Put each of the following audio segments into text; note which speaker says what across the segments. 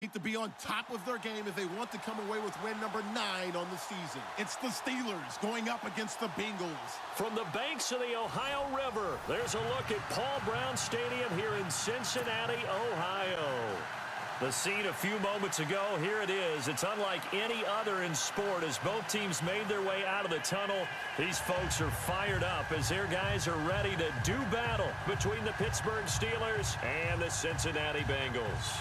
Speaker 1: Need to be on top of their game if they want to come away with win number 9 on the season. It's the Steelers going up against the Bengals.
Speaker 2: From the banks of the Ohio River, there's a look at Paul Brown Stadium here in Cincinnati, Ohio. The scene a few moments ago, here it is. It's unlike any other in sport as both teams made their way out of the tunnel. These folks are fired up as their guys are ready to do battle between the Pittsburgh Steelers and the Cincinnati Bengals.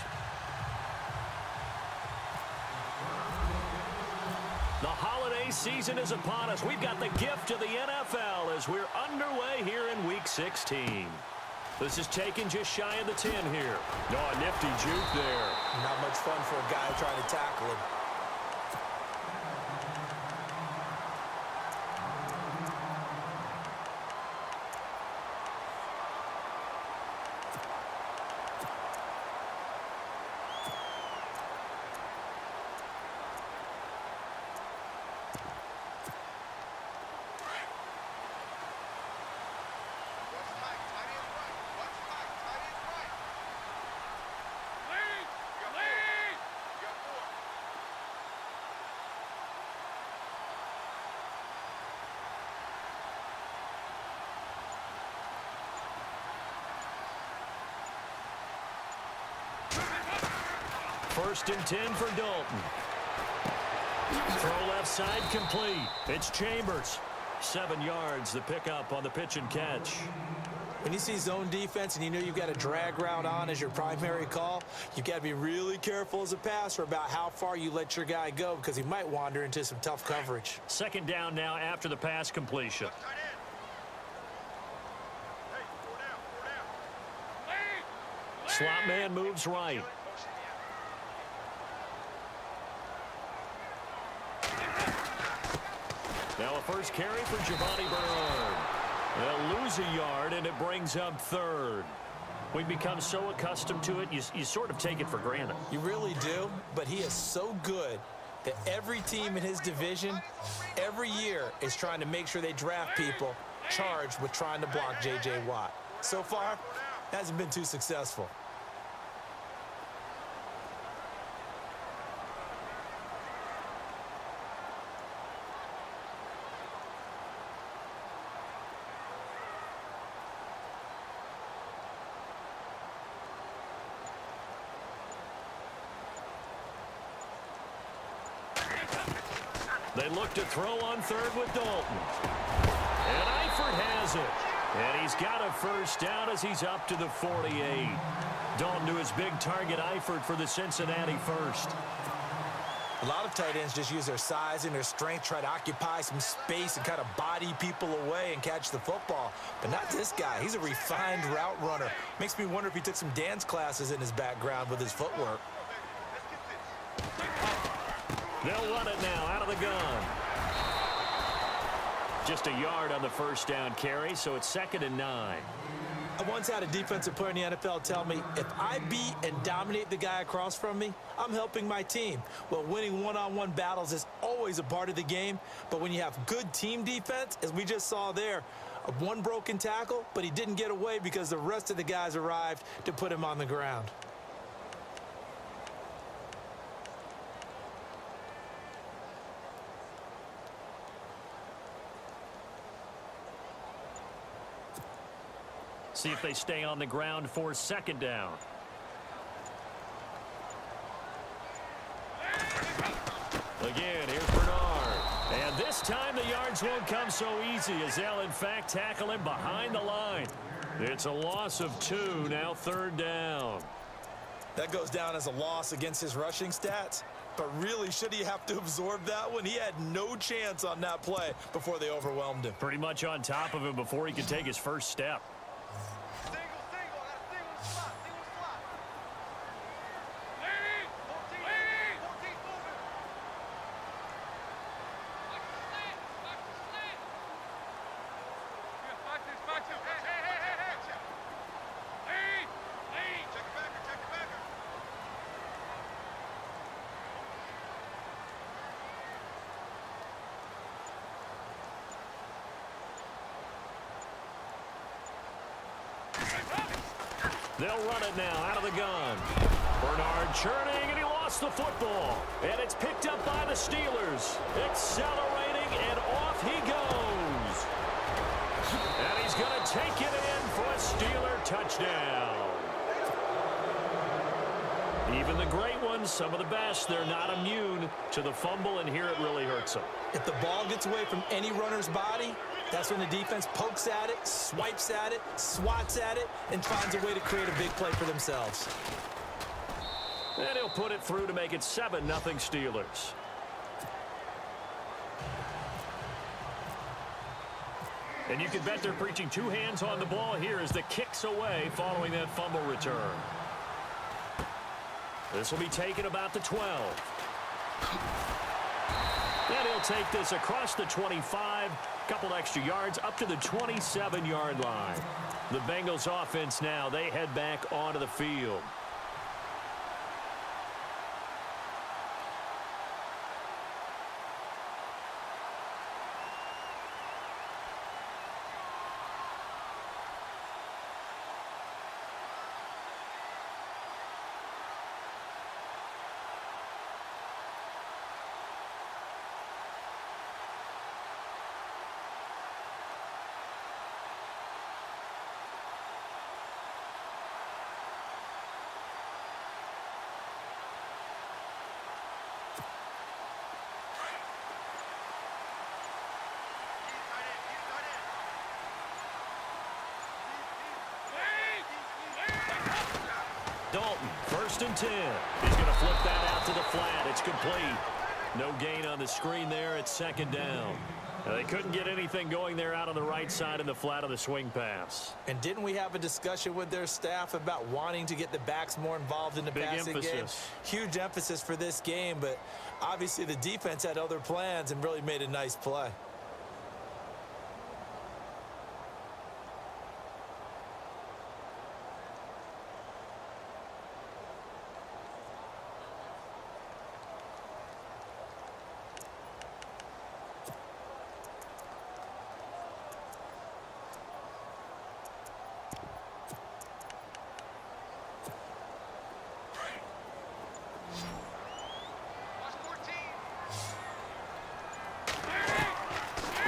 Speaker 2: The holiday season is upon us. We've got the gift of the NFL as we're underway here in Week 16. This is taken just shy of the 10 here. Oh, a nifty juke there.
Speaker 3: Not much fun for a guy trying to tackle him.
Speaker 2: First and 10 for Dalton. Throw left side complete. It's Chambers. 7 yards, the pickup on the pitch and catch.
Speaker 3: When you see zone defense and you know you've got a drag route on as your primary call, you've got to be really careful as a passer about how far you let your guy go because he might wander into some tough coverage.
Speaker 2: Second down now after the pass completion. Slot man moves right. Now a first carry for Giovanni Bernard. They'll lose a yard, and it brings up third. We've become so accustomed to it, you sort of take it for granted.
Speaker 3: You really do, but he is so good that every team in his division, every year, is trying to make sure they draft people charged with trying to block J.J. Watt. So far, hasn't been too successful.
Speaker 2: They look to throw on third with Dalton. And Eifert has it. And he's got a first down as he's up to the 48. Dalton to his big target, Eifert, for the Cincinnati first.
Speaker 3: A lot of tight ends just use their size and their strength, try to occupy some space and kind of body people away and catch the football. But not this guy. He's a refined route runner. Makes me wonder if he took some dance classes in his background with his footwork.
Speaker 2: They'll run it now out of the gun. Just a yard on the first down carry, so it's 2nd and 9.
Speaker 3: I once had a defensive player in the NFL tell me, if I beat and dominate the guy across from me, I'm helping my team. Well, winning one-on-one battles is always a part of the game, but when you have good team defense, as we just saw there, one broken tackle, but he didn't get away because the rest of the guys arrived to put him on the ground.
Speaker 2: See if they stay on the ground for 2nd down. Again, here's Bernard. And this time the yards won't come so easy as they'll, in fact, tackle him behind the line. It's a loss of 2, now 3rd down.
Speaker 3: That goes down as a loss against his rushing stats. But really, should he have to absorb that one? He had no chance on that play before they overwhelmed him.
Speaker 2: Pretty much on top of him before he could take his first step. They'll run it now out of the gun. Bernard churning, and he gets the football, and it's picked up by the Steelers. Accelerating, and off he goes. And he's going to take it in for a Steeler touchdown. Even the great ones, some of the best, they're not immune to the fumble, and here it really hurts them.
Speaker 3: If the ball gets away from any runner's body, that's when the defense pokes at it, swipes at it, swats at it, and finds a way to create a big play for themselves.
Speaker 2: And he'll put it through to make it 7-0 Steelers. And you can bet they're preaching two hands on the ball here as the kick's away following that fumble return. This will be taken about the 12. And he'll take this across the 25, couple extra yards up to the 27-yard line. The Bengals offense now, they head back onto the field. Dalton, 1st and 10. He's going to flip that out to the flat. It's complete. No gain on the screen there. It's 2nd down. They couldn't get anything going there out on the right side in the flat of the swing pass.
Speaker 3: And didn't we have a discussion with their staff about wanting to get the backs more involved in the passing game? Huge emphasis for this game, but obviously the defense had other plans and really made a nice play.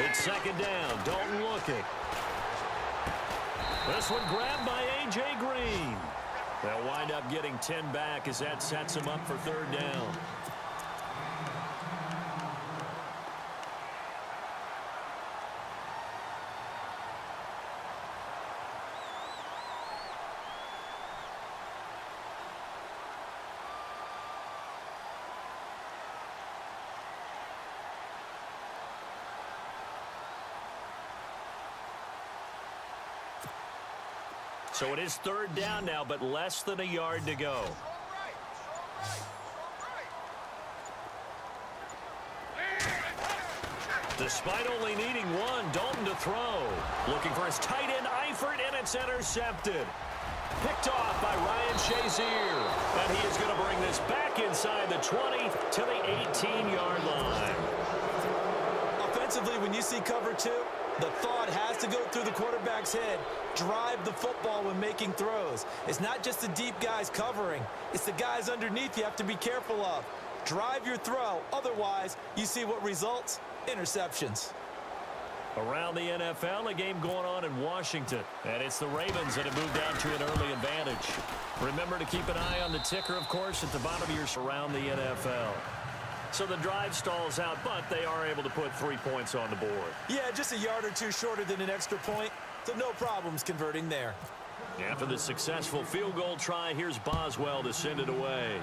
Speaker 2: It's 2nd down. Dalton looking. This one grabbed by A.J. Green. They'll wind up getting 10 back as that sets him up for 3rd down. So it is 3rd down now, but less than a yard to go. Despite only needing one, Dalton to throw. Looking for his tight end, Eifert, and it's intercepted. Picked off by Ryan Shazier. And he is going to bring this back inside the 20 to the 18-yard line.
Speaker 3: Offensively, when you see cover 2, the thought has to go through the quarterback's head. Drive the football when making throws. It's not just the deep guys covering. It's the guys underneath you have to be careful of. Drive your throw. Otherwise, you see what results? Interceptions.
Speaker 2: Around the NFL, a game going on in Washington. And it's the Ravens that have moved down to an early advantage. Remember to keep an eye on the ticker, of course, at the bottom of your around the NFL. So the drive stalls out, but they are able to put 3 points on the board.
Speaker 3: Yeah, just a yard or two shorter than an extra point, so no problems converting there.
Speaker 2: After the successful field goal try, here's Boswell to send it away.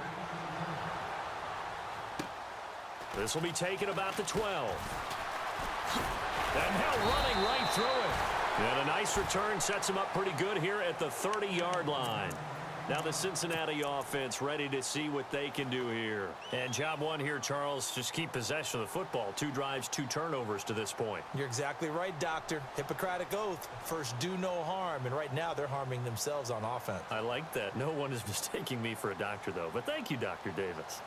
Speaker 2: This will be taken about the 12. And now running right through it. And a nice return sets him up pretty good here at the 30-yard line. Now the Cincinnati offense ready to see what they can do here. And job one here, Charles, just keep possession of the football. 2 drives, 2 turnovers to this point.
Speaker 3: You're exactly right, Doctor. Hippocratic oath. First, do no harm. And right now, they're harming themselves on offense.
Speaker 2: I like that. No one is mistaking me for a doctor, though. But thank you, Dr. Davis.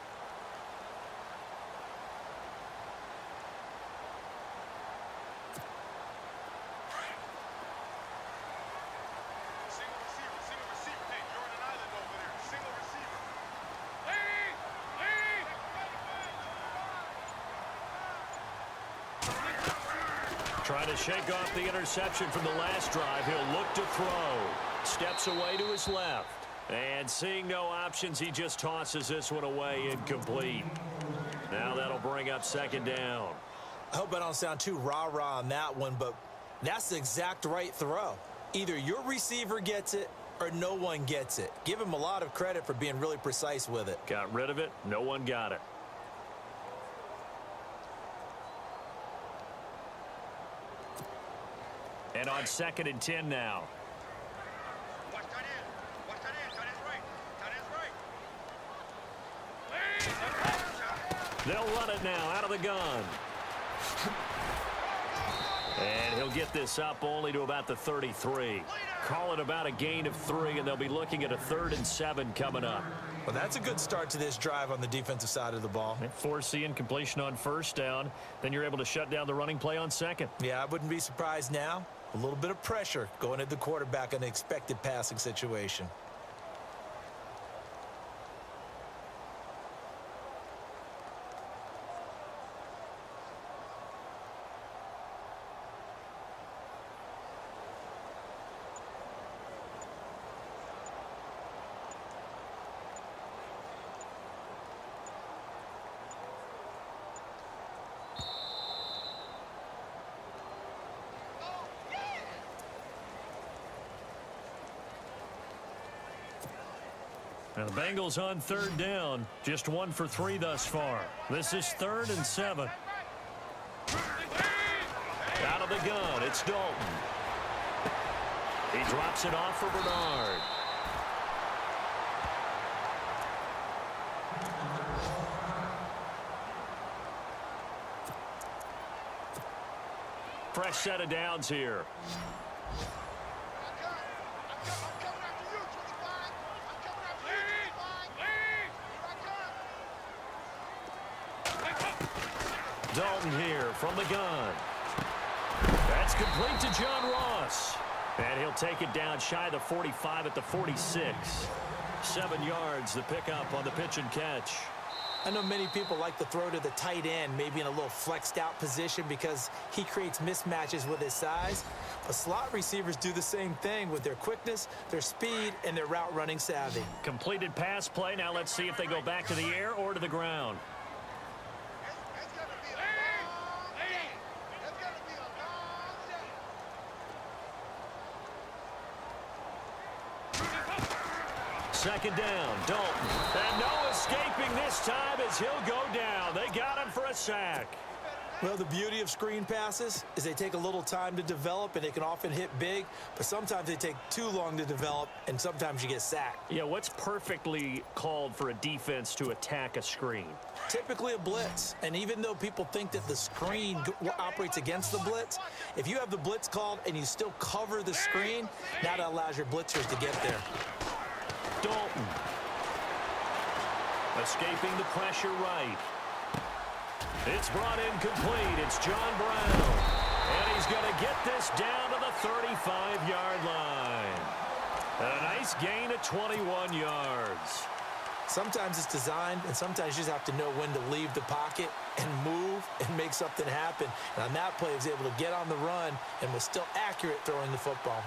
Speaker 2: Trying to shake off the interception from the last drive. He'll look to throw. Steps away to his left. And seeing no options, he just tosses this one away incomplete. Now that'll bring up second down.
Speaker 3: I hope I don't sound too rah-rah on that one, but that's the exact right throw. Either your receiver gets it or no one gets it. Give him a lot of credit for being really precise with it.
Speaker 2: Got rid of it. No one got it. And on 2nd and 10 now. They'll run it now out of the gun. And he'll get this up only to about the 33. Call it about a gain of 3, and they'll be looking at a 3rd and 7 coming up.
Speaker 3: Well, that's a good start to this drive on the defensive side of the ball.
Speaker 2: Force the incompletion on 1st down. Then you're able to shut down the running play on 2nd.
Speaker 3: Yeah, I wouldn't be surprised now. A little bit of pressure going at the quarterback in an expected passing situation.
Speaker 2: Now the Bengals on 3rd down. Just 1 for 3 thus far. This is 3rd and 7. Out of the gun, it's Dalton. He drops it off for Bernard. Fresh set of downs here. Dalton here from the gun. That's complete to John Ross. And he'll take it down shy of the 45 at the 46. 7 yards, the pickup on the pitch and catch.
Speaker 3: I know many people like to throw to the tight end, maybe in a little flexed out position because he creates mismatches with his size. But slot receivers do the same thing with their quickness, their speed, and their route running savvy.
Speaker 2: Completed pass play. Now let's see if they go back to the air or to the ground. Second down, Dalton. And no escaping this time as he'll go down. They got him for a sack.
Speaker 3: Well, the beauty of screen passes is they take a little time to develop, and they can often hit big, but sometimes they take too long to develop, and sometimes you get sacked.
Speaker 2: Yeah, what's perfectly called for a defense to attack a screen?
Speaker 3: Typically a blitz, and even though people think that the screen operates against the blitz, if you have the blitz called and you still cover the screen, now that allows your blitzers to get there.
Speaker 2: Dalton. Escaping the pressure right. It's brought in complete. It's John Brown. And he's going to get this down to the 35-yard line. A nice gain of 21 yards.
Speaker 3: Sometimes it's designed, and sometimes you just have to know when to leave the pocket and move and make something happen. And on that play, he was able to get on the run and was still accurate throwing the football.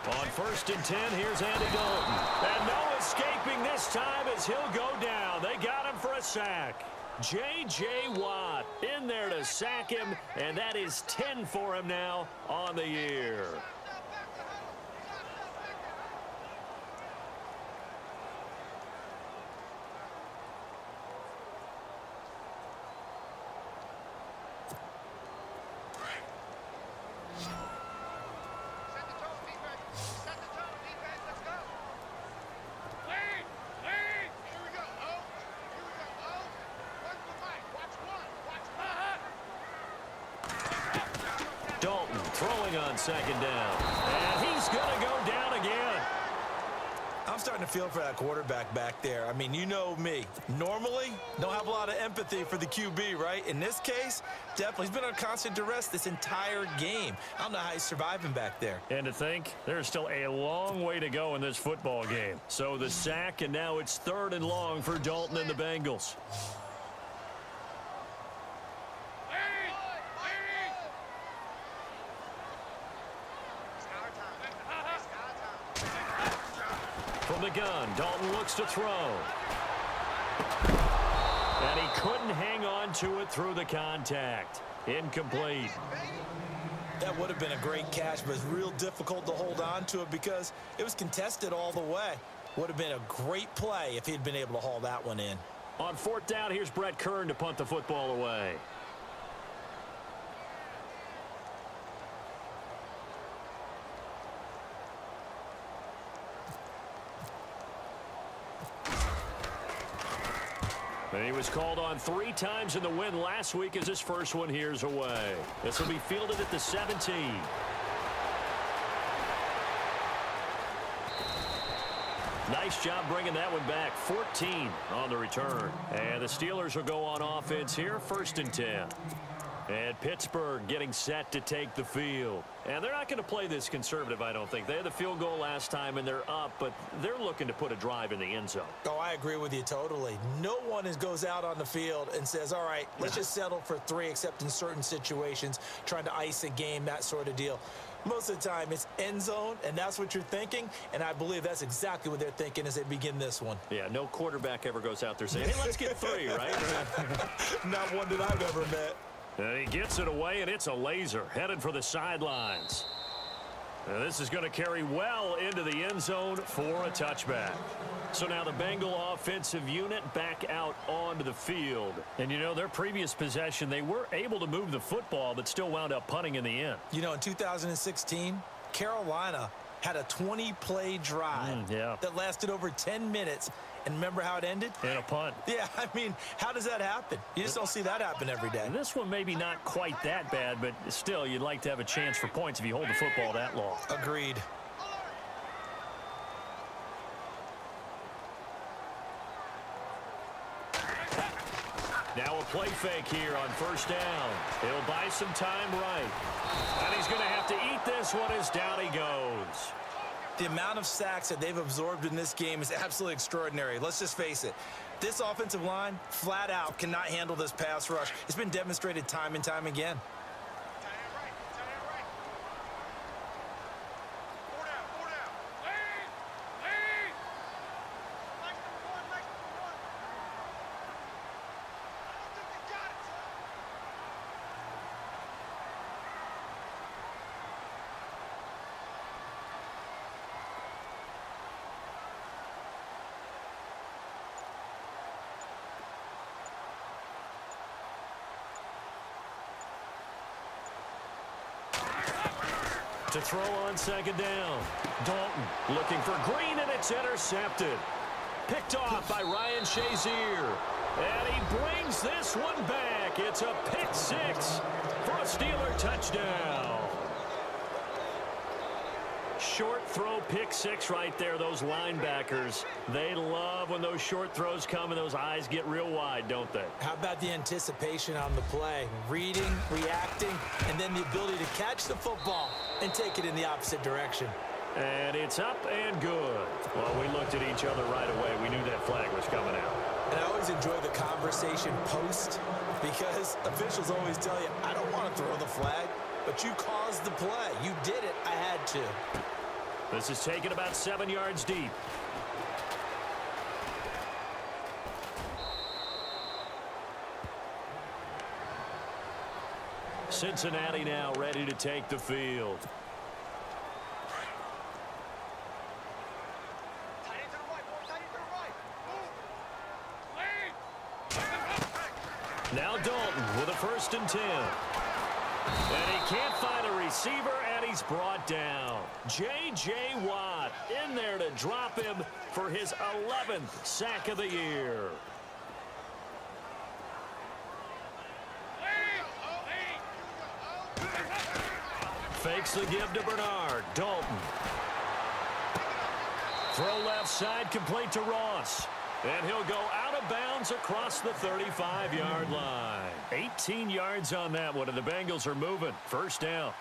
Speaker 2: On 1st and 10, here's Andy Dalton. And no escaping this time as he'll go down. They got him for a sack. J.J. Watt in there to sack him, and that is 10 for him now on the year. Throwing on 2nd down. And he's going to go down again.
Speaker 3: I'm starting to feel for that quarterback back there. I mean, you know me. Normally, don't have a lot of empathy for the QB, right? In this case, definitely. He's been on constant duress this entire game. I don't know how he's surviving back there.
Speaker 2: And to think, there's still a long way to go in this football game. So the sack, and now it's 3rd and long for Dalton and the Bengals. From the gun, Dalton looks to throw. And he couldn't hang on to it through the contact. Incomplete.
Speaker 3: That would have been a great catch, but it's real difficult to hold on to it because it was contested all the way. Would have been a great play if he'd been able to haul that one in.
Speaker 2: On 4th down, here's Brett Kern to punt the football away. And he was called on 3 times in the win last week as his first one here's away. This will be fielded at the 17. Nice job bringing that one back. 14 on the return. And the Steelers will go on offense here, 1st and 10. And Pittsburgh getting set to take the field. And they're not going to play this conservative, I don't think. They had the field goal last time, and they're up, but they're looking to put a drive in the end zone.
Speaker 3: Oh, I agree with you totally. No one goes out on the field and says, all right, let's just settle for 3, except in certain situations, trying to ice a game, that sort of deal. Most of the time, it's end zone, and that's what you're thinking, and I believe that's exactly what they're thinking as they begin this one.
Speaker 2: Yeah, no quarterback ever goes out there saying, hey, let's get 3, right?
Speaker 3: Not one that I've ever met.
Speaker 2: And he gets it away, and it's a laser headed for the sidelines. And this is going to carry well into the end zone for a touchback. So now the Bengal offensive unit back out onto the field. And, you know, their previous possession, they were able to move the football, but still wound up punting in the end.
Speaker 3: You know, in 2016, Carolina had a 20-play drive that lasted over 10 minutes. And remember how it ended?
Speaker 2: In a punt.
Speaker 3: Yeah, I mean, how does that happen? You just don't see that happen every day.
Speaker 2: And this one maybe not quite that bad, but still, you'd like to have a chance for points if you hold the football that long.
Speaker 3: Agreed.
Speaker 2: Now a play fake here on 1st down. He'll buy some time right. And he's going to have to eat this one as down he goes.
Speaker 3: The amount of sacks that they've absorbed in this game is absolutely extraordinary. Let's just face it. This offensive line, flat out, cannot handle this pass rush. It's been demonstrated time and time again.
Speaker 2: To throw on 2nd down. Dalton looking for Green, and it's intercepted. Picked off by Ryan Shazier. And he brings this one back. It's a pick 6 for a Steeler touchdown. Short throw, pick 6 right there. Those linebackers, they love when those short throws come and those eyes get real wide, don't they?
Speaker 3: How about the anticipation on the play? Reading, reacting, and then the ability to catch the football and take it in the opposite direction.
Speaker 2: And it's up and good. Well, we looked at each other right away. We knew that flag was coming out.
Speaker 3: And I always enjoy the conversation post because officials always tell you, I don't want to throw the flag, but you caused the play. You did it. I had to.
Speaker 2: This is taken about 7 yards deep. Cincinnati now ready to take the field. Now Dalton with a 1st and 10. And he can't find a receiver, and he's brought down. J.J. Watt in there to drop him for his 11th sack of the year. Fakes the give to Bernard. Dalton. Throw left side, complete to Ross. And he'll go out of bounds across the 35-yard line. 18 yards on that one, and the Bengals are moving. First down.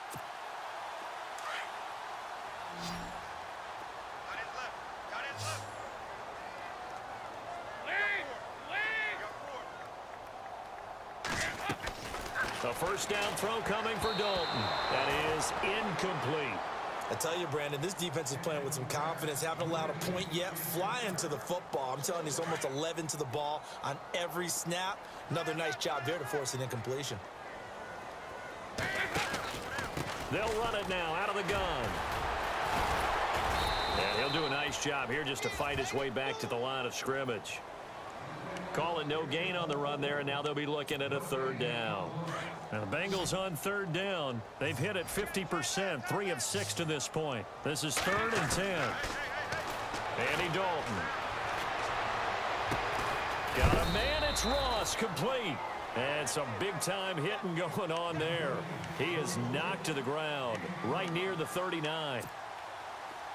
Speaker 2: The first down throw coming for Dalton. That is incomplete.
Speaker 3: I tell you, Brandon, this defense is playing with some confidence. Haven't allowed a point yet. Flying to the football. I'm telling you, it's almost 11 to the ball on every snap. Another nice job there to force an incompletion.
Speaker 2: They'll run it now out of the gun. And he'll do a nice job here just to fight his way back to the line of scrimmage. Call it no gain on the run there, and now they'll be looking at a third down. Now the Bengals on third down. They've hit it 50%, 3 of 6 to this point. This is 3rd and 10. Andy Dalton. Got a man, it's Ross, complete. And some big-time hitting going on there. He is knocked to the ground right near the 39.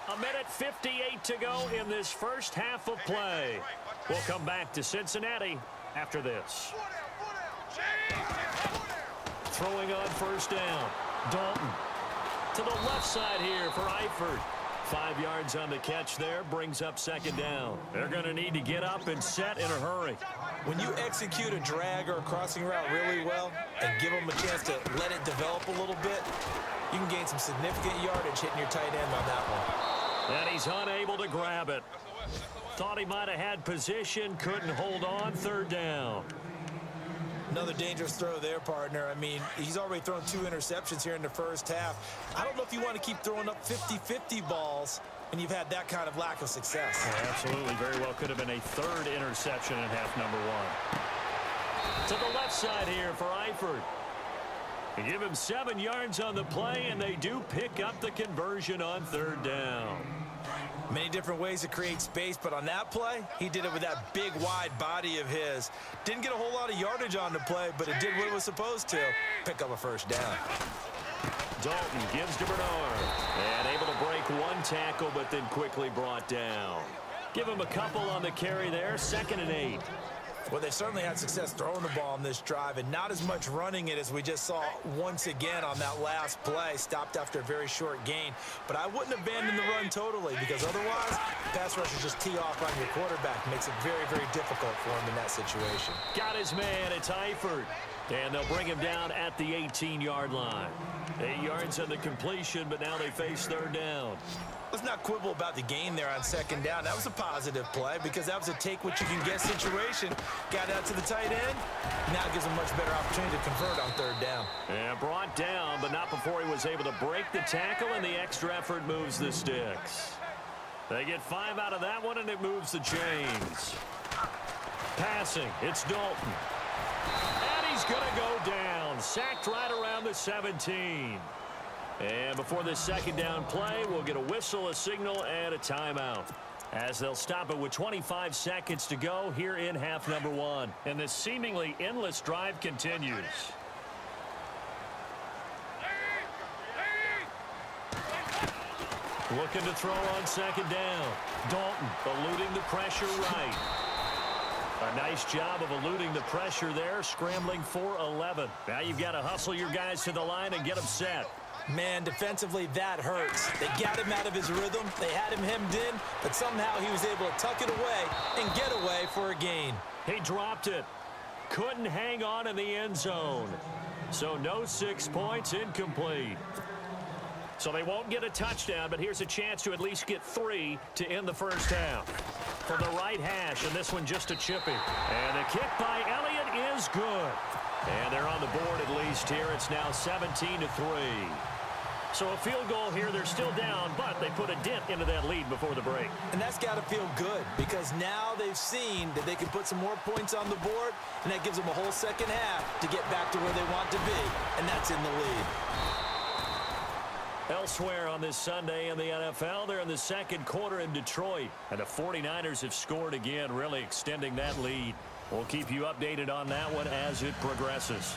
Speaker 2: A minute 58 to go in this first half of play. We'll come back to Cincinnati after this. Throwing on first down. Dalton to the left side here for Eifert. 5 yards on the catch there, brings up second down. They're going to need to get up and set in a hurry.
Speaker 3: When you execute a drag or a crossing route really well and give them a chance to let it develop a little bit, you can gain some significant yardage hitting your tight end on that one.
Speaker 2: And he's unable to grab it. Thought he might have had position, couldn't hold on, third down.
Speaker 3: Another dangerous throw there, partner. I mean, he's already thrown 2 interceptions here in the first half. I don't know if you want to keep throwing up 50-50 balls when you've had that kind of lack of success.
Speaker 2: Yeah, absolutely. Very well could have been a 3rd interception in half number 1. To the left side here for Eifert. They give him 7 yards on the play, and they do pick up the conversion on third down.
Speaker 3: Many different ways to create space, but on that play, he did it with that big, wide body of his. Didn't get a whole lot of yardage on the play, but it did what it was supposed to. Pick up a first down.
Speaker 2: Dalton gives to Bernard. And able to break 1 tackle, but then quickly brought down. Give him a couple on the carry there, 2nd and 8.
Speaker 3: Well, they certainly had success throwing the ball on this drive and not as much running it as we just saw once again on that last play. Stopped after a very short gain. But I wouldn't abandon the run totally because otherwise, pass rushers just tee off on your quarterback. Makes it very, very difficult for him in that situation.
Speaker 2: Got his man. It's Eifert. And they'll bring him down at the 18-yard line. 8 yards on the completion, but now they face third down.
Speaker 3: Let's not quibble about the gain there on second down. That was a positive play because that was a take-what-you-can-get situation. Got out to the tight end. Now gives him a much better opportunity to convert on third down.
Speaker 2: And brought down, but not before he was able to break the tackle, and the extra effort moves the sticks. They get 5 out of that one, and it moves the chains. Passing, it's Dalton. And he's going to go down. Sacked right around the 17. And before this second down play, we'll get a whistle, a signal, and a timeout. As they'll stop it with 25 seconds to go here in half number 1. And this seemingly endless drive continues. Looking to throw on second down. Dalton eluding the pressure right. A nice job of eluding the pressure there, scrambling for 11. Now you've got to hustle your guys to the line and get them set.
Speaker 3: Man, defensively, that hurts. They got him out of his rhythm. They had him hemmed in, but somehow he was able to tuck it away and get away for a gain.
Speaker 2: He dropped it. Couldn't hang on in the end zone. So no 6 points, incomplete. So they won't get a touchdown, but here's a chance to at least get 3 to end the first half. From the right hash, and this one just a chippy. And the kick by Elliott is good. And they're on the board at least here. It's now 17-3. So a field goal here. They're still down, but they put a dent into that lead before the break.
Speaker 3: And that's got to feel good because now they've seen that they can put some more points on the board, and that gives them a whole second half to get back to where they want to be, and that's in the lead.
Speaker 2: Elsewhere on this Sunday in the NFL, they're in the second quarter in Detroit, and the 49ers have scored again, really extending that lead. We'll keep you updated on that one as it progresses.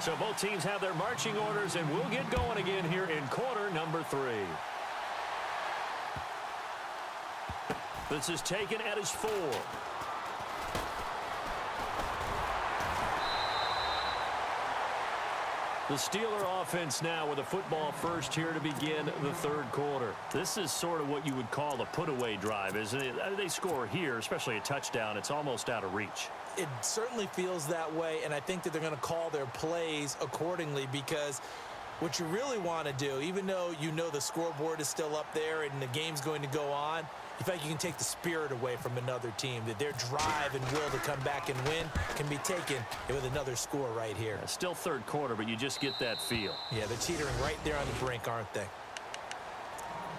Speaker 2: So both teams have their marching orders, and we'll get going again here in quarter number 3. This is taken at his 4. The Steeler offense now with a football first here to begin the third quarter. This is sort of what you would call a put-away drive, isn't it? They score here, especially a touchdown. It's almost out of reach.
Speaker 3: It certainly feels that way, and I think that they're going to call their plays accordingly, because what you really want to do, even though you know the scoreboard is still up there and the game's going to go on, you feel like you can take the spirit away from another team, that their drive and will to come back and win can be taken with another score right here.
Speaker 2: Still third quarter, but you just get that feel.
Speaker 3: Yeah, they're teetering right there on the brink, aren't they?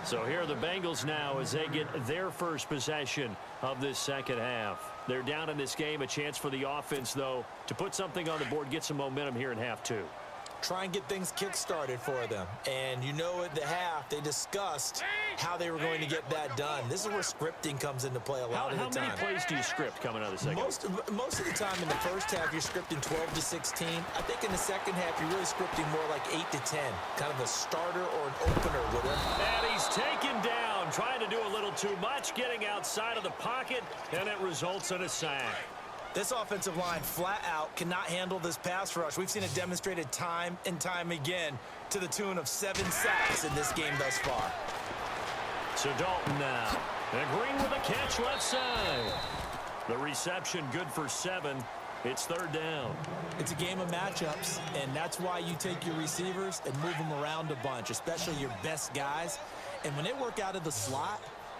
Speaker 2: So here are the Bengals now as they get their first possession of this second half. They're down in this game. A chance for the offense, though, to put something on the board, get some momentum here in half 2.
Speaker 3: Try and get things kick-started for them. And you know at the half, they discussed how they were going to get that done. This is where scripting comes into play a lot of the time.
Speaker 2: How many plays do you script coming out of the second?
Speaker 3: Most of the time in the first half, you're scripting 12 to 16. I think in the second half, you're really scripting more like 8 to 10. Kind of a starter or an opener with it.
Speaker 2: And he's taken down, trying to do a little too much, getting outside of the pocket, and it results in a sack.
Speaker 3: This offensive line flat out cannot handle this pass rush. We've seen it demonstrated time and time again to the tune of 7 sacks in this game thus far.
Speaker 2: So Dalton now. And Green with a catch left side. The reception good for 7. It's third down.
Speaker 3: It's a game of matchups, and that's why you take your receivers and move them around a bunch, especially your best guys. And when they work out of the slot,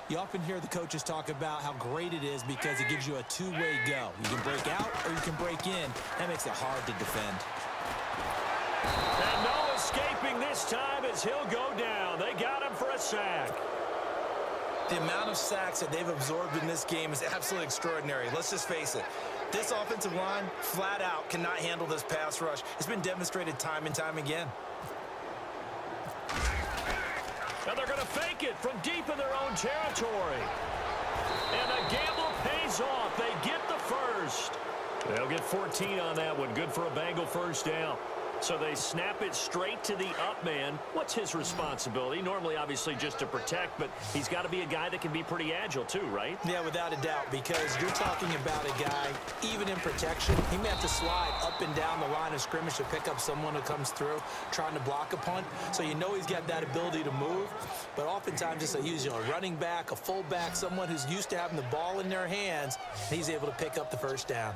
Speaker 3: you often hear the coaches talk about how great it is because it gives you a two-way go. You can break out or you can break in. That makes it hard to defend.
Speaker 2: And no escaping this time as he'll go down. They got him for a sack.
Speaker 3: The amount of sacks that they've absorbed in this game is absolutely extraordinary. Let's just face it. This offensive line, flat out, cannot handle this pass rush. It's been demonstrated time and time again.
Speaker 2: And they're going to fake it from deep in their own territory. And the gamble pays off. They get the first. They'll get 14 on that one. Good for a Bengal first down. So they snap it straight to the up man. What's his responsibility? Normally, obviously, just to protect, but he's got to be a guy that can be pretty agile too, right?
Speaker 3: Yeah, without a doubt, because you're talking about a guy, even in protection, he may have to slide up and down the line of scrimmage to pick up someone who comes through trying to block a punt. So you know he's got that ability to move, but oftentimes just he's a running back, a fullback, someone who's used to having the ball in their hands, he's able to pick up the first down.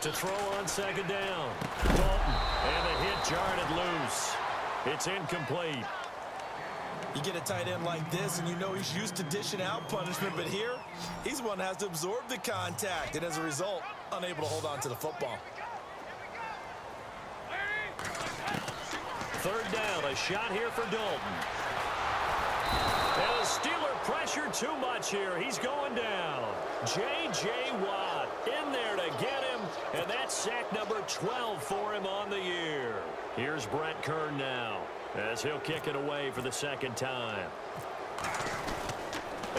Speaker 2: To throw on second down. Dalton, and the hit jarred it loose. It's incomplete.
Speaker 3: You get a tight end like this, and you know he's used to dishing out punishment, but here, he's the one that has to absorb the contact, and as a result, unable to hold on to the football.
Speaker 2: Third down, a shot here for Dalton. And the Steeler pressure too much here. He's going down. J.J. Watt in there to get him, and that's sack number 12 for him on the year. Here's Brett Kern now as he'll kick it away for the second time.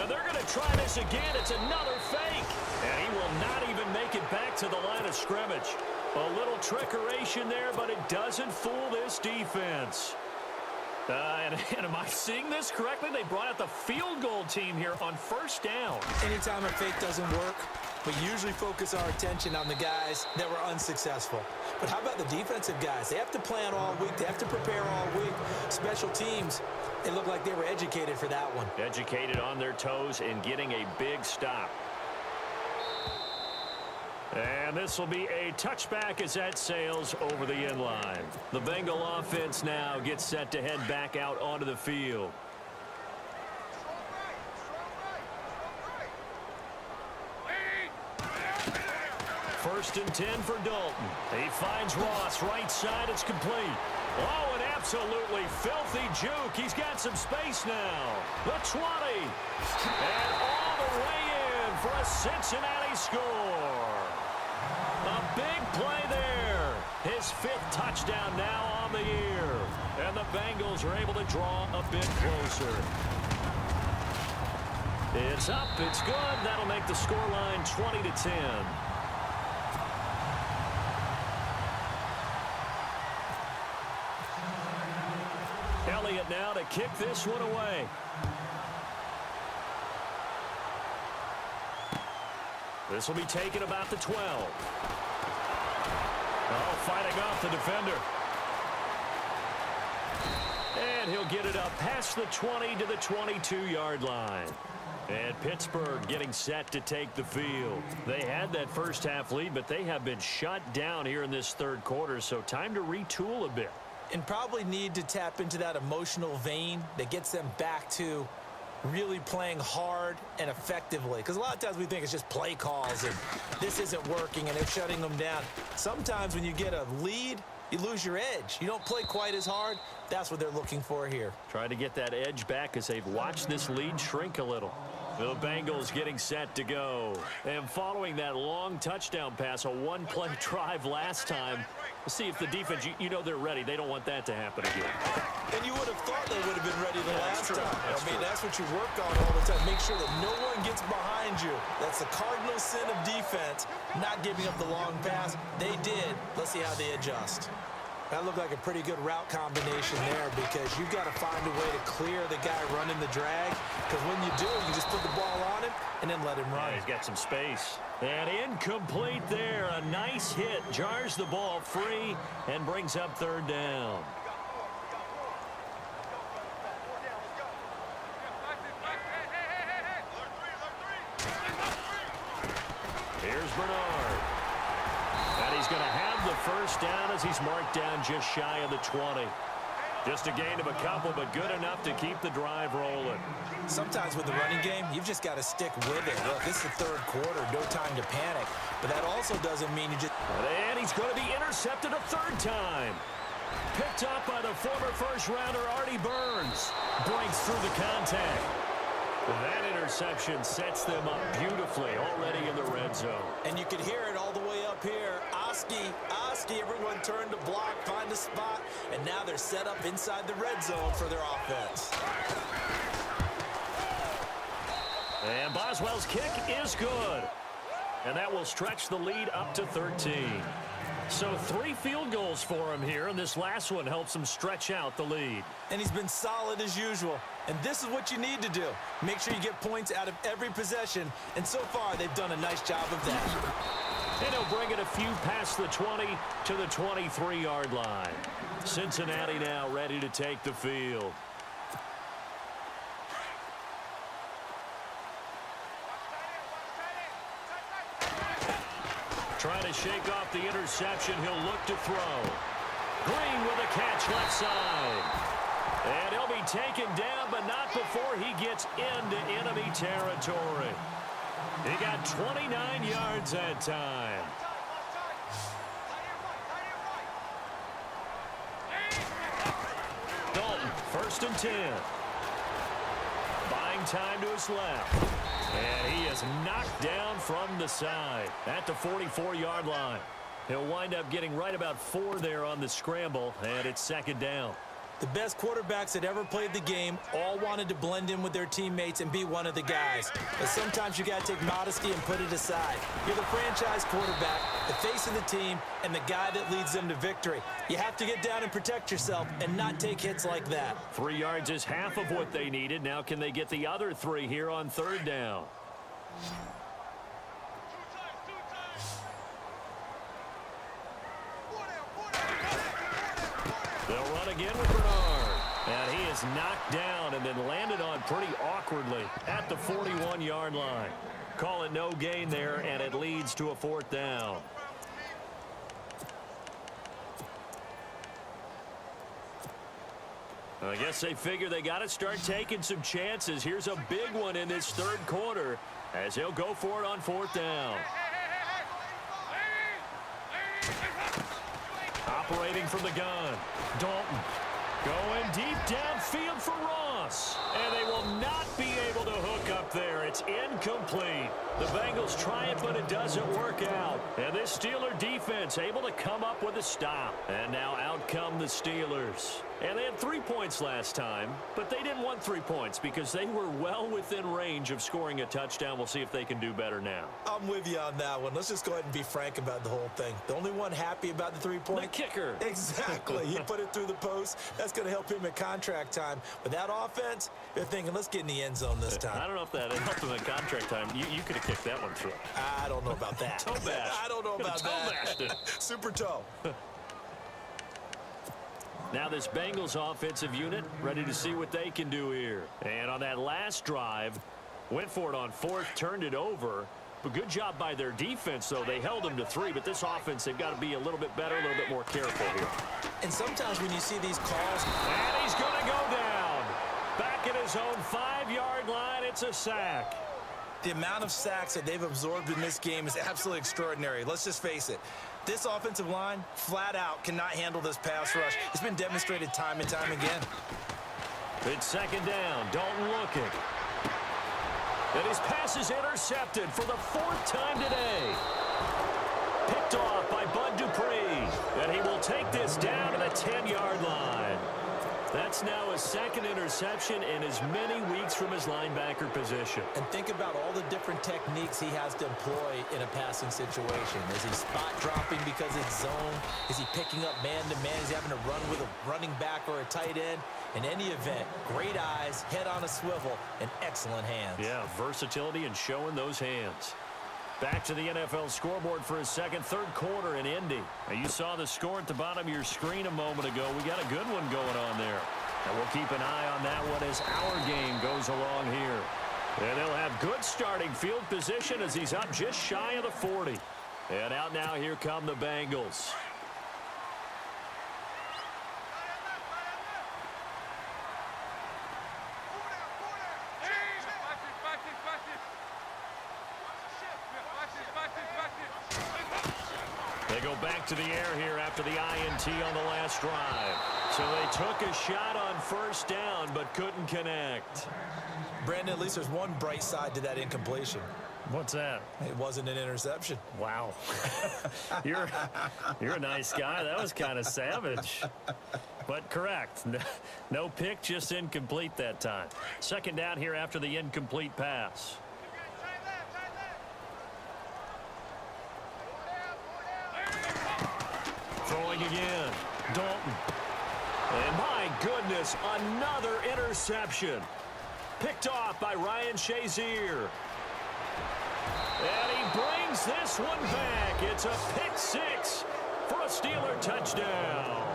Speaker 2: And they're going to try this again. It's another fake, and he will not even make it back to the line of scrimmage. A little trickeration there, but it doesn't fool this defense. And am I seeing this correctly? They brought out the field goal team here on first down.
Speaker 3: Anytime a fake doesn't work, we usually focus our attention on the guys that were unsuccessful. But how about the defensive guys? They have to plan all week. They have to prepare all week. Special teams, they look like they were educated for that one.
Speaker 2: Educated on their toes and getting a big stop. And this will be a touchback as that sails over the end line. The Bengal offense now gets set to head back out onto the field. First and 10 for Dalton. He finds Ross right side. It's complete. Oh, an absolutely filthy juke. He's got some space now. The 20. And all the way in for a Cincinnati score. A big play there. His 5th touchdown now on the year. And the Bengals are able to draw a bit closer. It's up. It's good. That'll make the scoreline 20-10. Elliott now to kick this one away. This will be taken about the 12. Oh, fighting off the defender. And he'll get it up past the 20 to the 22-yard line. And Pittsburgh getting set to take the field. They had that first half lead, but they have been shut down here in this third quarter, so time to retool a bit.
Speaker 3: And probably need to tap into that emotional vein that gets them back to really playing hard and effectively. Because a lot of times we think it's just play calls and this isn't working and they're shutting them down. Sometimes when you get a lead, you lose your edge. You don't play quite as hard. That's what they're looking for here.
Speaker 2: Trying to get that edge back as they've watched this lead shrink a little. The Bengals getting set to go. And following that long touchdown pass, a one-play drive last time, we'll see if the defense, you know they're ready. They don't want that to happen again.
Speaker 3: And you would have thought they would have been ready the last time. That's what you work on all the time. Make sure that no one gets behind you. That's the cardinal sin of defense, not giving up the long pass. They did. Let's see how they adjust. That looked like a pretty good route combination there because you've got to find a way to clear the guy running the drag. Because when you do, you just put the ball on him and then let him run.
Speaker 2: Yeah, he's got some space. And incomplete there. A nice hit. Jars the ball free and brings up third down. Here's Bernard. And he's going to have the first down as he's marked down just shy of the 20. Just a gain of a couple, but good enough to keep the drive rolling.
Speaker 3: Sometimes with the running game, you've just got to stick with it. Look, this is the third quarter, no time to panic. But that also doesn't mean you just...
Speaker 2: And he's going to be intercepted a third time. Picked up by the former first-rounder Artie Burns. Breaks through the contact. That interception sets them up beautifully already in the red zone.
Speaker 3: And you can hear it all the way up here. Oski, everyone turned to block, find a spot, and now they're set up inside the red zone for their offense.
Speaker 2: And Boswell's kick is good. And that will stretch the lead up to 13. So 3 field goals for him here, and this last one helps him stretch out the lead.
Speaker 3: And he's been solid as usual. And this is what you need to do. Make sure you get points out of every possession. And so far, they've done a nice job of that.
Speaker 2: And he'll bring it a few past the 20 to the 23-yard line. Cincinnati now ready to take the field. Trying to shake off the interception. He'll look to throw. Green with a catch left side. And he'll be taken down, but not before he gets into enemy territory. He got 29 yards that time. Dalton, 1st and 10. Buying time to his left. And he is knocked down from the side at the 44-yard line. He'll wind up getting right about 4 there on the scramble, and it's 2nd down.
Speaker 3: The best quarterbacks that ever played the game all wanted to blend in with their teammates and be one of the guys. But sometimes you got to take modesty and put it aside. You're the franchise quarterback, the face of the team, and the guy that leads them to victory. You have to get down and protect yourself and not take hits like that.
Speaker 2: 3 yards is half of what they needed. Now can they get the other 3 here on 3rd down? They'll run again with Bernard. And he is knocked down and then landed on pretty awkwardly at the 41-yard line. Call it no gain there, and it leads to a 4th down. I guess they figure they got to start taking some chances. Here's a big one in this 3rd quarter as he'll go for it on 4th down. Operating from the gun. Dalton going deep downfield for Ron. toss. And they will not be able to hook up there. It's incomplete. The Bengals try it, but it doesn't work out. And this Steeler defense able to come up with a stop. And now out come the Steelers. And they had 3 points last time, but they didn't want 3 points because they were well within range of scoring a touchdown. We'll see if they can do better now.
Speaker 3: I'm with you on that one. Let's just go ahead and be frank about the whole thing. The only one happy about the 3-point.
Speaker 2: The kicker.
Speaker 3: Exactly. He put it through the post. That's going to help him at contract time. But that offense, they're thinking, let's get in the end zone this time.
Speaker 2: I don't know if that helped him at contract time. You could have kicked that one through.
Speaker 3: I don't know about that.
Speaker 2: Toe bash.
Speaker 3: I don't know about
Speaker 2: toe
Speaker 3: that.
Speaker 2: Bashed it.
Speaker 3: Super toe.
Speaker 2: Now this Bengals offensive unit ready to see what they can do here. And on that last drive, went for it on fourth, turned it over. But good job by their defense, though. They held them to 3, but this offense, they've got to be a little bit better, a little bit more careful here.
Speaker 3: And sometimes when you see these calls...
Speaker 2: And he's going to go down. Back at his own 5-yard line, it's a sack.
Speaker 3: The amount of sacks that they've absorbed in this game is absolutely extraordinary. Let's just face it. This offensive line, flat out, cannot handle this pass rush. It's been demonstrated time and time again.
Speaker 2: It's second down. Dalton looking. And his pass is intercepted for the 4th time today. Picked off by Bud Dupree. And he will take this down to the 10-yard line. That's now his 2nd interception in as many weeks from his linebacker position.
Speaker 3: And think about all the different techniques he has to employ in a passing situation. Is he spot dropping because it's zone? Is he picking up man-to-man? Is he having to run with a running back or a tight end? In any event, great eyes, head on a swivel, and excellent hands.
Speaker 2: Yeah, versatility and showing those hands. Back to the NFL scoreboard for his third quarter in Indy. Now, you saw the score at the bottom of your screen a moment ago. We got a good one going on there. And we'll keep an eye on that one as our game goes along here. And they'll have good starting field position as he's up just shy of the 40. And out now, here come the Bengals. They go back to the air here after the INT on the last drive. So they took a shot on first down but couldn't connect.
Speaker 3: Brandon, at least there's one bright side to that incompletion.
Speaker 2: What's that?
Speaker 3: It wasn't an interception.
Speaker 2: Wow. You're a nice guy. That was kind of savage. But correct. No pick, just incomplete that time. Second down here after the incomplete pass. Throwing again. Dalton. And my goodness, another interception. Picked off by Ryan Shazier. And he brings this one back. It's a pick six for a Steeler touchdown.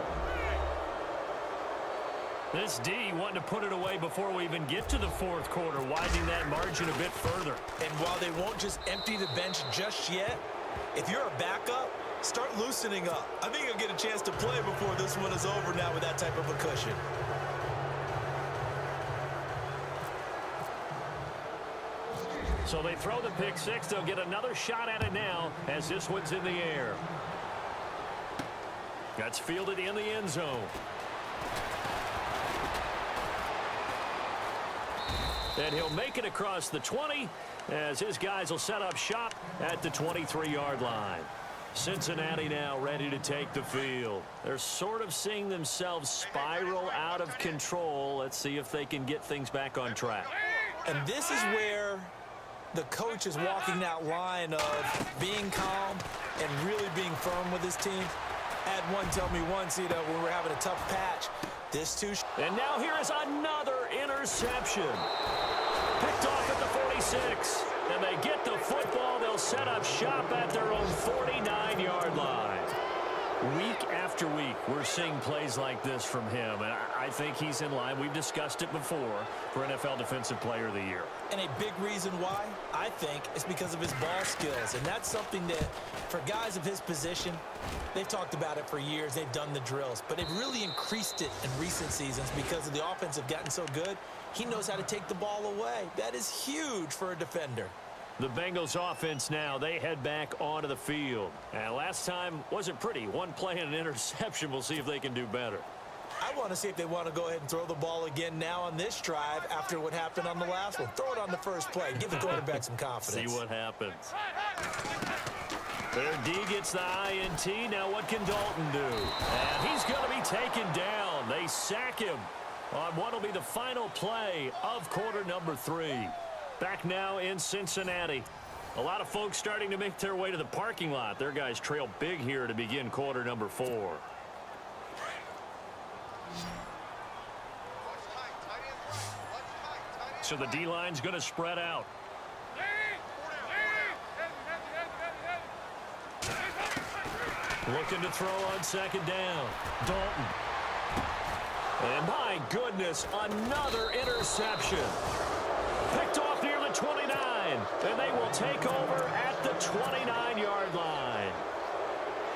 Speaker 2: This D wanting to put it away before we even get to the fourth quarter, widening that margin a bit further.
Speaker 3: And while they won't just empty the bench just yet, if you're a backup, start loosening up. I think you'll get a chance to play before this one is over now with that type of a cushion.
Speaker 2: So they throw the pick six. They'll get another shot at it now as this one's in the air. That's fielded in the end zone. And he'll make it across the 20 as his guys will set up shop at the 23-yard line. Cincinnati now ready to take the field. They're sort of seeing themselves spiral out of control. Let's see if they can get things back on track.
Speaker 3: And this is where the coach is walking that line of being calm and really being firm with his team. Had one tell me once, when we're having a tough patch, this too.
Speaker 2: And now here is another interception. Picked off at the 46. And they get the football. They'll set up shop at their own 49-yard line. Week after week, we're seeing plays like this from him. And I think he's in line. We've discussed it before for NFL Defensive Player of the Year.
Speaker 3: And a big reason why, I think, is because of his ball skills. And that's something that, for guys of his position, they've talked about it for years. They've done the drills. But they've really increased it in recent seasons because of the offense have gotten so good. He knows how to take the ball away. That is huge for a defender.
Speaker 2: The Bengals offense now, they head back onto the field. And last time wasn't pretty. One play and an interception. We'll see if they can do better.
Speaker 3: I want to see if they want to go ahead and throw the ball again now on this drive after what happened on the last one. Throw it on the first play. Give the quarterback some confidence.
Speaker 2: See what happens. Their D gets the INT. Now what can Dalton do? And he's going to be taken down. They sack him on what will be the final play of quarter number 3. Back now in Cincinnati. A lot of folks starting to make their way to the parking lot. Their guys trail big here to begin quarter number 4. So the D-line's going to spread out. Looking to throw on second down. Dalton. And my goodness, another interception. Picked off near the 29. And they will take over at the 29-yard line.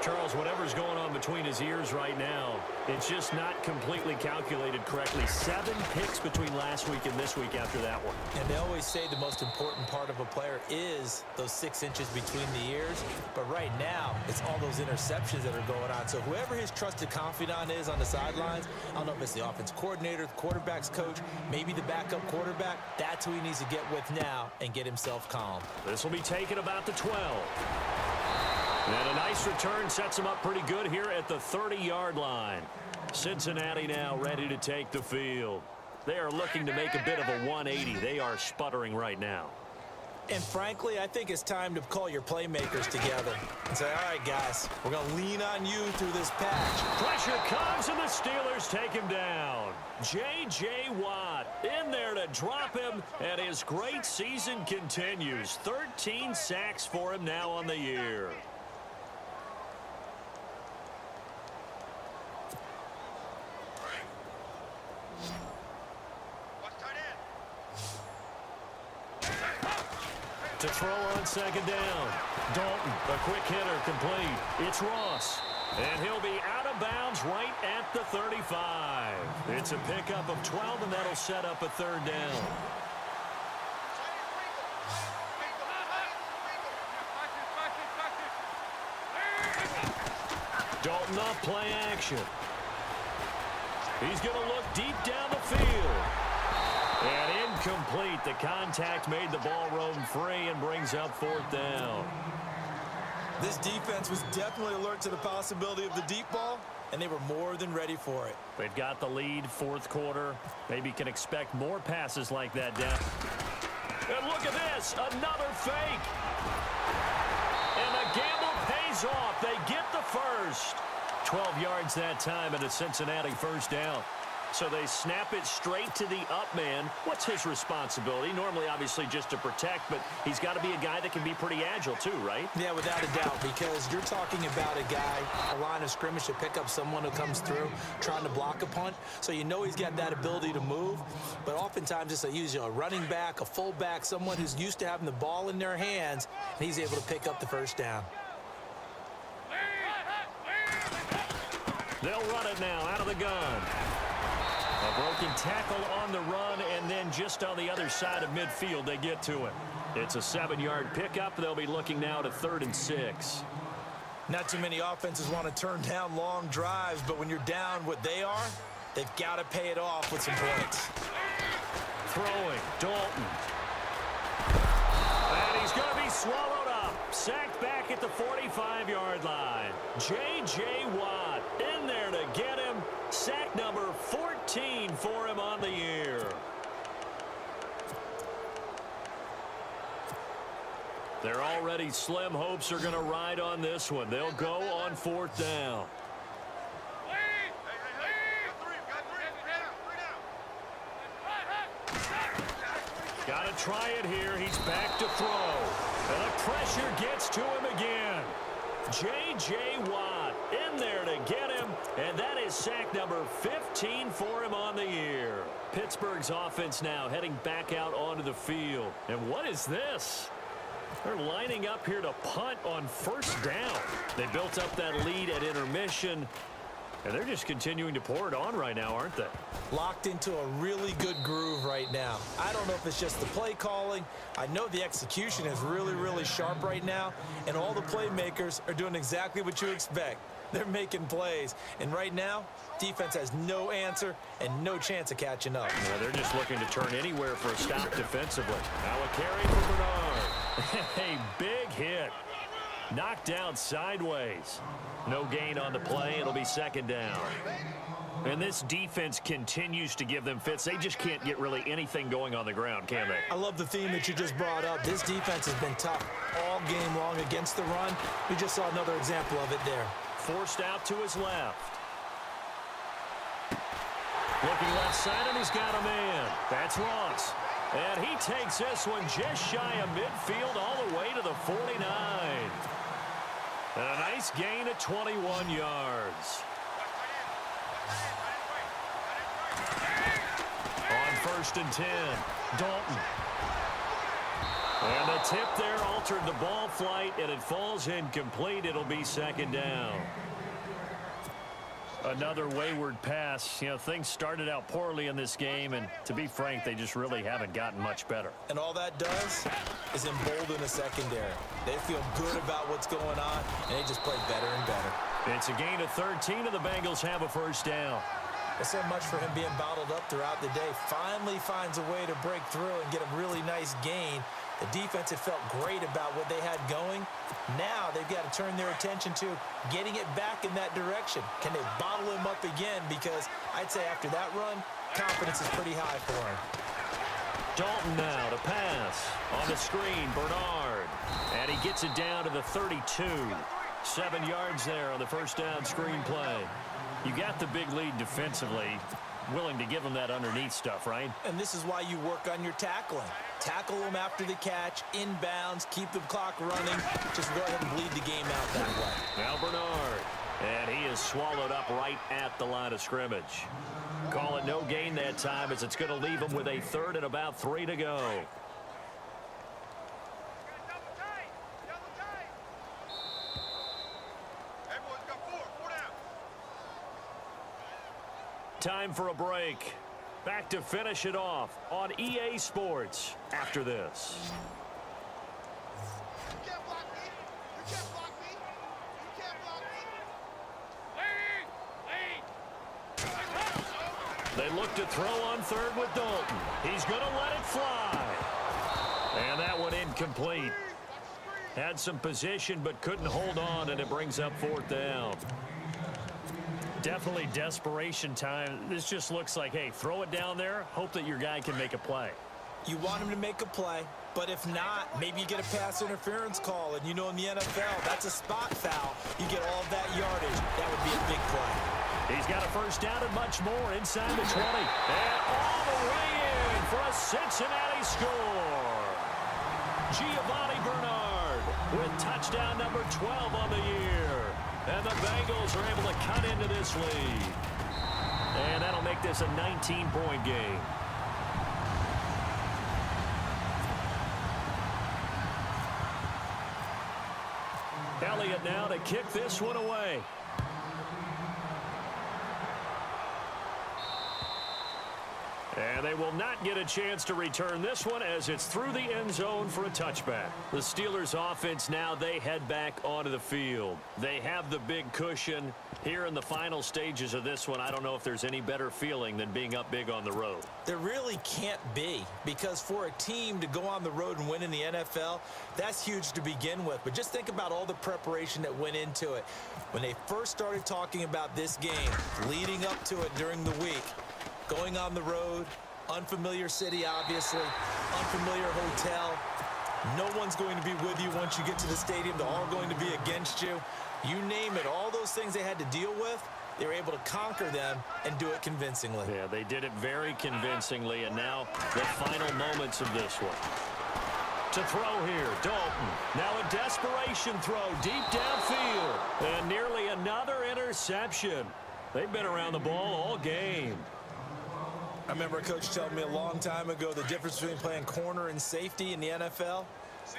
Speaker 2: Charles, whatever's going on between his ears right now, it's just not completely calculated correctly. 7 picks between last week and this week after that one.
Speaker 3: And they always say the most important part of a player is those 6 inches between the ears. But right now, it's all those interceptions that are going on. So whoever his trusted confidant is on the sidelines, I don't know if it's the offense coordinator, the quarterback's coach, maybe the backup quarterback, that's who he needs to get with now and get himself calm.
Speaker 2: This will be taken about the 12. And a nice return sets him up pretty good here at the 30-yard line. Cincinnati now ready to take the field. They are looking to make a bit of a 180. They are sputtering right now.
Speaker 3: And frankly, I think it's time to call your playmakers together and say, all right, guys, we're going to lean on you through this patch.
Speaker 2: Pressure comes, and the Steelers take him down. J.J. Watt in there to drop him, and his great season continues. 13 sacks for him now on the year. To throw on second down. Dalton, a quick hitter, complete. It's Ross. And he'll be out of bounds right at the 35. It's a pickup of 12, and that'll set up a third down. Dalton off play action. He's going to look deep down the field. And incomplete. The contact made the ball roam free and brings up 4th down.
Speaker 3: This defense was definitely alert to the possibility of the deep ball, and they were more than ready for it.
Speaker 2: They've got the lead, 4th quarter. Maybe can expect more passes like that down. And look at this, another fake. And the gamble pays off. They get the first. 12 yards that time and a Cincinnati first down. So they snap it straight to the up man. What's his responsibility? Normally, obviously, just to protect, but he's got to be a guy that can be pretty agile too, right?
Speaker 3: Yeah, without a doubt, because you're talking about a guy, a line of scrimmage to pick up someone who comes through trying to block a punt. So you know he's got that ability to move, but oftentimes it's usually a running back, a fullback, someone who's used to having the ball in their hands, and he's able to pick up the first down.
Speaker 2: They'll run it now out of the gun. A broken tackle on the run, and then just on the other side of midfield, they get to it. It's a 7-yard pickup. They'll be looking now to 3rd and 6.
Speaker 3: Not too many offenses want to turn down long drives, but when you're down what they are, they've got to pay it off with some points.
Speaker 2: Throwing, Dalton. And he's going to be swallowed up. Sacked back at the 45-yard line. J.J. Watt in there to get him. Sack number 14 for him on the year. Their already slim hopes are going to ride on this one. They'll go on 4th down. Got to try it here. He's back to throw. And the pressure gets to him again. J.J. Watt in there to get him, and that is sack number 15 for him on the year. Pittsburgh's offense now heading back out onto the field. And what is this? They're lining up here to punt on 1st down. They built up that lead at intermission, and they're just continuing to pour it on right now, aren't they?
Speaker 3: Locked into a really good groove right now. I don't know if it's just the play calling. I know the execution is really, really sharp right now, and all the playmakers are doing exactly what you expect. They're making plays. And right now, defense has no answer and no chance of catching up.
Speaker 2: Yeah, they're just looking to turn anywhere for a stop defensively. Now a carry for Bernard. A big hit. Knocked out sideways. No gain on the play. It'll be second down. And this defense continues to give them fits. They just can't get really anything going on the ground, can they?
Speaker 3: I love the theme that you just brought up. This defense has been tough all game long against the run. We just saw another example of it there.
Speaker 2: Forced out to his left. Looking left side, and he's got a man. That's Ross. And he takes this one just shy of midfield all the way to the 49. And a nice gain of 21 yards. On 1st and 10, Dalton. And the tip there altered the ball flight, and it falls incomplete. It'll be second down. Another wayward pass. You know, things started out poorly in this game, and to be frank, they just really haven't gotten much better.
Speaker 3: And all that does is embolden a secondary. They feel good about what's going on, and they just play better and better.
Speaker 2: It's a gain of 13, and the Bengals have a first down.
Speaker 3: There's so much for him being bottled up throughout the day. Finally finds a way to break through and get a really nice gain. The defense had felt great about what they had going. Now they've got to turn their attention to getting it back in that direction. Can they bottle him up again? Because I'd say after that run, confidence is pretty high for him.
Speaker 2: Dalton now to pass. On the screen, Bernard. And he gets it down to the 32. 7 yards there on the first down screen play. You got the big lead defensively. Willing to give them that underneath stuff, right?
Speaker 3: And this is why you work on your tackling. Tackle them after the catch, inbounds, keep the clock running. Just go ahead and bleed the game out that way.
Speaker 2: Now Bernard. And he is swallowed up right at the line of scrimmage. Call it no gain that time, as it's going to leave him with a 3rd and about 3 to go. Time for a break. Back to finish it off on EA Sports after this.
Speaker 4: You can't block me. You can't block me. You can't block me.
Speaker 2: They look to throw on 3rd with Dalton. He's going to let it fly. And that one incomplete. Had some position but couldn't hold on, and it brings up 4th down. Definitely desperation time. This just looks like, hey, throw it down there, hope that your guy can make a play.
Speaker 3: You want him to make a play, but if not, maybe you get a pass interference call, and you know in the NFL, that's a spot foul. You get all that yardage. That would be a big play.
Speaker 2: He's got a first down and much more inside the 20. And all the way in for a Cincinnati score. Giovanni Bernard with touchdown number 12 on the year. And the Bengals are able to cut into this lead. And that'll make this a 19-point game. Elliott now to kick this one away. And they will not get a chance to return this one as it's through the end zone for a touchback. The Steelers offense now, they head back onto the field. They have the big cushion. Here in the final stages of this one, I don't know if there's any better feeling than being up big on the road.
Speaker 3: There really can't be, because for a team to go on the road and win in the NFL, that's huge to begin with. But just think about all the preparation that went into it. When they first started talking about this game, leading up to it during the week, going on the road, unfamiliar city, obviously, unfamiliar hotel. No one's going to be with you once you get to the stadium. They're all going to be against you. You name it, all those things they had to deal with, they were able to conquer them and do it convincingly.
Speaker 2: Yeah, they did it very convincingly, and now the final moments of this one. To throw here, Dalton. Now a desperation throw deep downfield. And nearly another interception. They've been around the ball all game.
Speaker 3: I remember a coach telling me a long time ago the difference between playing corner and safety in the NFL.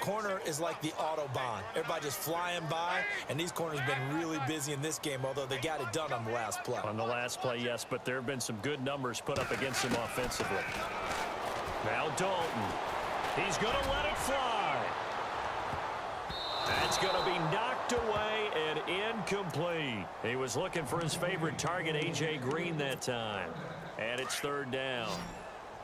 Speaker 3: Corner is like the Autobahn. Everybody just flying by, and these corners have been really busy in this game, although they got it done on the last play.
Speaker 2: On the last play, yes, but there have been some good numbers put up against him offensively. Now Dalton. He's going to let it fly. That's going to be knocked away and incomplete. He was looking for his favorite target, A.J. Green, that time. And it's third down.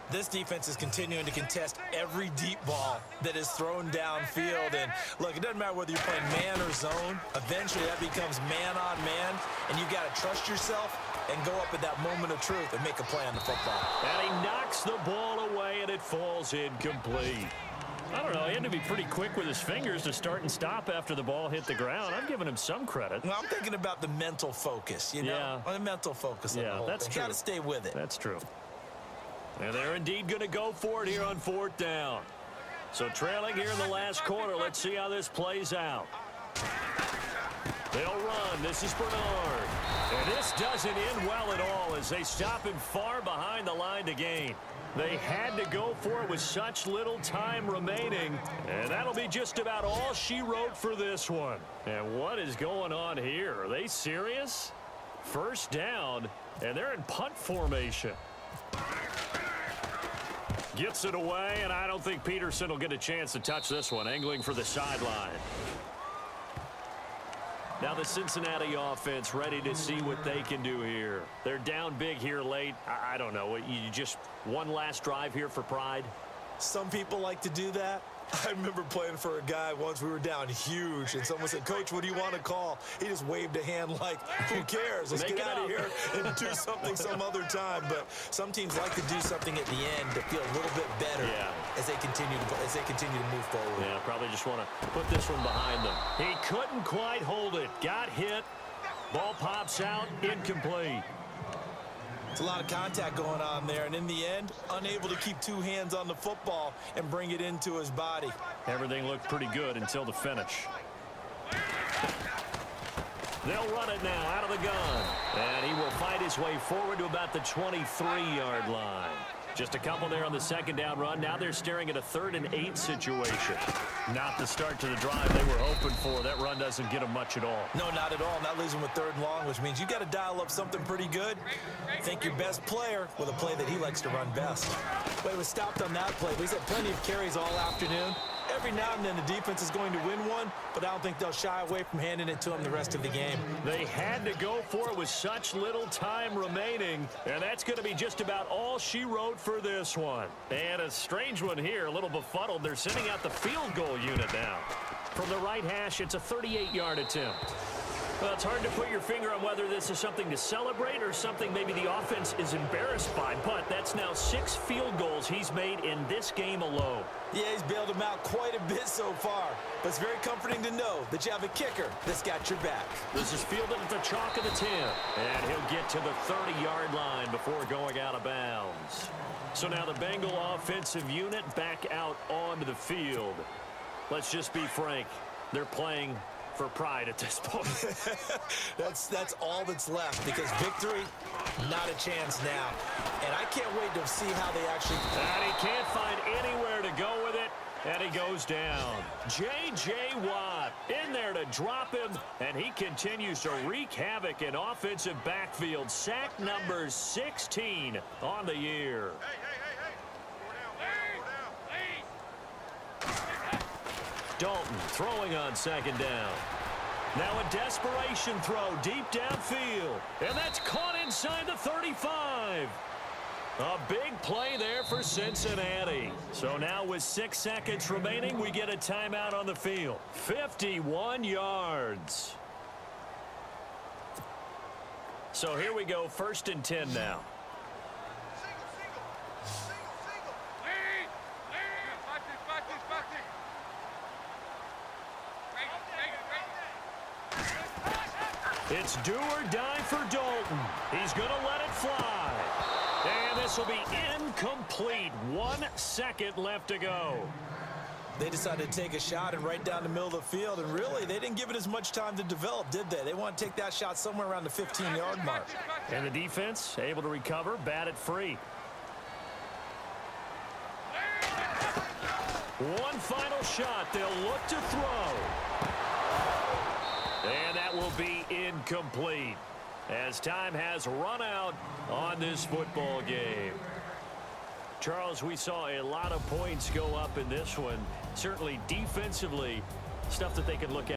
Speaker 3: This defense is continuing to contest every deep ball that is thrown downfield. And, look, it doesn't matter whether you're playing man or zone. Eventually, that becomes man-on-man, and you've got to trust yourself and go up at that moment of truth and make a play on the football.
Speaker 2: And he knocks the ball away, and it falls incomplete. I don't know. He had to be pretty quick with his fingers to start and stop after the ball hit the ground. I'm giving him some credit.
Speaker 3: Well, I'm thinking about the mental focus, you know?
Speaker 2: Yeah.
Speaker 3: The mental focus of the whole
Speaker 2: that's
Speaker 3: thing.
Speaker 2: true.
Speaker 3: Got to stay with it.
Speaker 2: That's true. And they're indeed going to go for it here on fourth down. So trailing here in the last quarter. Let's see how this plays out. They'll run. This is Bernard. And this doesn't end well at all as they stop him far behind the line to gain. They had to go for it with such little time remaining. And that'll be just about all she wrote for this one. And what is going on here? Are they serious? First down, and they're in punt formation. Gets it away, and I don't think Peterson will get a chance to touch this one. Angling for the sideline. Now the Cincinnati offense ready to see what they can do here. They're down big here late. I don't know. You just one last drive here for pride?
Speaker 3: Some people like to do that. I remember playing for a guy once. We were down huge, and someone said, "Coach, what do you want to call?" He just waved a hand like, who cares? Let's get out of here and do something some other time. But some teams like to do something at the end to feel a little bit better as they continue to move forward.
Speaker 2: Yeah, probably just want to put this one behind them. He couldn't quite hold it. Got hit. Ball pops out. Incomplete.
Speaker 3: It's a lot of contact going on there, and in the end, unable to keep two hands on the football and bring it into his body.
Speaker 2: Everything looked pretty good until the finish. They'll run it now out of the gun. And he will fight his way forward to about the 23-yard line. Just a couple there on the second down run. Now they're staring at a 3rd and 8 situation. Not the start to the drive they were hoping for. That run doesn't get them much at all.
Speaker 3: No, not at all. And that leaves them with 3rd and long, which means you got to dial up something pretty good. Think your best player with a play that he likes to run best. But he was stopped on that play. But he's had plenty of carries all afternoon. Every now and then the defense is going to win one, but I don't think they'll shy away from handing it to him the rest of the game.
Speaker 2: They had to go for it with such little time remaining, and that's going to be just about all she wrote for this one. And a strange one here, a little befuddled. They're sending out the field goal unit now. From the right hash, it's a 38-yard attempt. Well, it's hard to put your finger on whether this is something to celebrate or something maybe the offense is embarrassed by, but that's now 6 field goals he's made in this game alone.
Speaker 3: Yeah, he's bailed them out quite a bit so far, but it's very comforting to know that you have a kicker that's got your back.
Speaker 2: This is fielded at the chalk of the 10, and he'll get to the 30-yard line before going out of bounds. So now the Bengal offensive unit back out onto the field. Let's just be frank, they're playing for pride at this point.
Speaker 3: That's all that's left, because victory, not a chance now. And I can't wait to see how they actually...
Speaker 2: And he can't find anywhere to go with it, and he goes down. J.J. Watt in there to drop him, and he continues to wreak havoc in offensive backfield. Sack number 16 on the year. Dalton throwing on second down. Now a desperation throw deep downfield. And that's caught inside the 35. A big play there for Cincinnati. So now with 6 seconds remaining, we get a timeout on the field. 51 yards. So here we go, 1st and 10 now. It's do or die for Dalton. He's going to let it fly. And this will be incomplete. 1 second left to go.
Speaker 3: They decided to take a shot and right down the middle of the field, and really, they didn't give it as much time to develop, did they? They want to take that shot somewhere around the 15-yard mark.
Speaker 2: And the defense able to recover, bat it free. One final shot. They'll look to throw. And that will be incomplete as time has run out on this football game. Charles, we saw a lot of points go up in this one. Certainly defensively, stuff that they can look at.